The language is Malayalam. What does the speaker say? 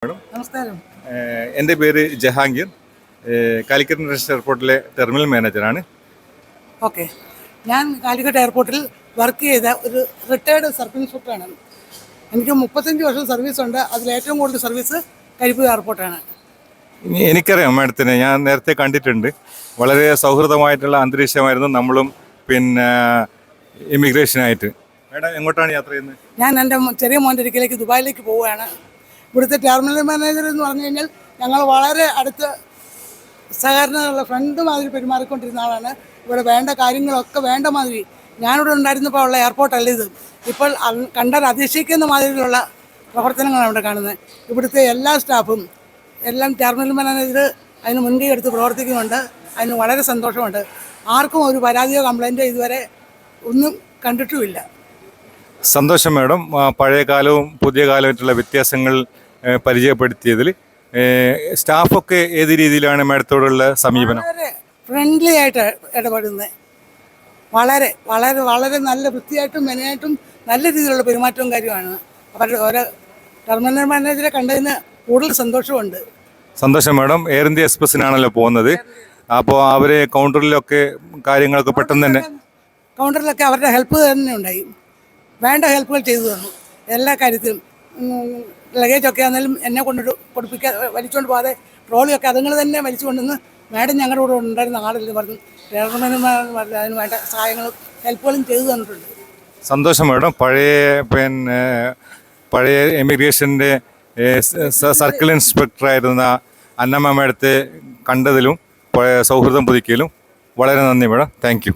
മേഡം നമസ്കാരം. എൻ്റെ പേര് ജഹാംഗീർ. കാലിക്കറ്റ് ഇൻ്റർനാഷണൽ എയർപോർട്ടിലെ ടെർമിനൽ മാനേജറാണ്. ഓക്കെ, ഞാൻ കാലിക്കറ്റ് എയർപോർട്ടിൽ വർക്ക് ചെയ്ത ഒരു റിട്ടയർഡ് സർക്കിൾ ഇൻസ്പെക്ടറാണ്. എനിക്ക് 35 വർഷം സർവീസ് ഉണ്ട്. അതിലേറ്റവും കൂടുതൽ സർവീസ് കരിപ്പൂർ എയർപോർട്ടാണ്. എനിക്കറിയാം മാഡത്തിനെ, ഞാൻ നേരത്തെ കണ്ടിട്ടുണ്ട്. വളരെ സൗഹൃദമായിട്ടുള്ള അന്തരീക്ഷമായിരുന്നു നമ്മളും പിന്നെ ഇമിഗ്രേഷനായിട്ട്. മാഡം എങ്ങോട്ടാണ് യാത്ര ചെയ്യുന്നത്? ഞാൻ എൻ്റെ ചെറിയ മോൻ്റെ ഒരിക്കലേക്ക് ദുബായിലേക്ക് പോവുകയാണ്. ഇവിടുത്തെ ടെർമിനൽ മാനേജർ എന്ന് പറഞ്ഞു കഴിഞ്ഞാൽ ഞങ്ങൾ വളരെ അടുത്ത് സഹകരണമുള്ള ഫ്രണ്ട് മാതിരി പെരുമാറിക്കൊണ്ടിരുന്ന ആളാണ്. ഇവിടെ വേണ്ട കാര്യങ്ങളൊക്കെ വേണ്ട മാതിരി. ഞാനിവിടെ ഉണ്ടായിരുന്നപ്പോൾ ഉള്ള എയർപോർട്ടല്ല ഇത്. ഇപ്പോൾ കണ്ടാൽ അതിശയിക്കുന്ന മാതിരിയിലുള്ള പ്രവർത്തനങ്ങളാണ് ഇവിടെ കാണുന്നത്. ഇവിടുത്തെ എല്ലാ സ്റ്റാഫും എല്ലാം ടെർമിനൽ മാനേജർ അതിന് മുൻകൈ എടുത്ത് പ്രവർത്തിക്കുന്നുണ്ട്. അതിന് വളരെ സന്തോഷമുണ്ട്. ആർക്കും ഒരു പരാതിയോ കംപ്ലൈൻറ്റോ ഇതുവരെ ഒന്നും കണ്ടിട്ടുമില്ല. സന്തോഷം മാഡം. പഴയ കാലവും പുതിയ കാലമായിട്ടുള്ള വ്യത്യാസങ്ങൾ പരിചയപ്പെടുത്തിയതിൽ സ്റ്റാഫൊക്കെ ഏത് രീതിയിലാണ് മാഡത്തോടുള്ള സമീപനം? വളരെ ഫ്രണ്ട്ലി ആയിട്ട് ഇടപെടുന്നത്. വളരെ വളരെ വളരെ നല്ല വൃത്തിയായിട്ടും മെനയായിട്ടും നല്ല രീതിയിലുള്ള പെരുമാറ്റവും കാര്യമാണ്. അവരുടെ ഓരോ ടെർമിനൽ മാനേജറെ കണ്ടതിന് കൂടുതൽ സന്തോഷമുണ്ട്. സന്തോഷം മാഡം. എയർ ഇന്ത്യ എക്സ്പ്രസ്സിനാണല്ലോ പോകുന്നത്. അപ്പോൾ അവർ കൗണ്ടറിലൊക്കെ കാര്യങ്ങളൊക്കെ പെട്ടെന്ന് തന്നെ കൗണ്ടറിലൊക്കെ അവരുടെ ഹെൽപ്പ് തന്നെ ഉണ്ടായി. വേണ്ട ഹെൽപ്പുകൾ ചെയ്തു തന്നു എല്ലാ കാര്യത്തിലും. ലഗേജൊക്കെ ആണെങ്കിലും എന്നെ കൊണ്ടിട്ട് വലിച്ചുകൊണ്ട് പോകാതെ ട്രോളിയൊക്കെ അതുങ്ങൾ തന്നെ വലിച്ചു കൊണ്ടുവന്ന് മാഡം ഞങ്ങളുടെ കൂടെ ഉണ്ടായിരുന്ന ആളെല്ലാം പറഞ്ഞു അതിന് വേണ്ട സഹായങ്ങളും ഹെൽപ്പുകളും ചെയ്തു തന്നിട്ടുണ്ട്. സന്തോഷം മാഡം. പഴയ എമിഗ്രേഷൻ്റെ സർക്കിൾ ഇൻസ്പെക്ടറായിരുന്ന അന്നമ്മ മാഡത്തെ കണ്ടതിലും സൗഹൃദം പുതുക്കിയതിലും വളരെ നന്ദി മാഡം. Thank you.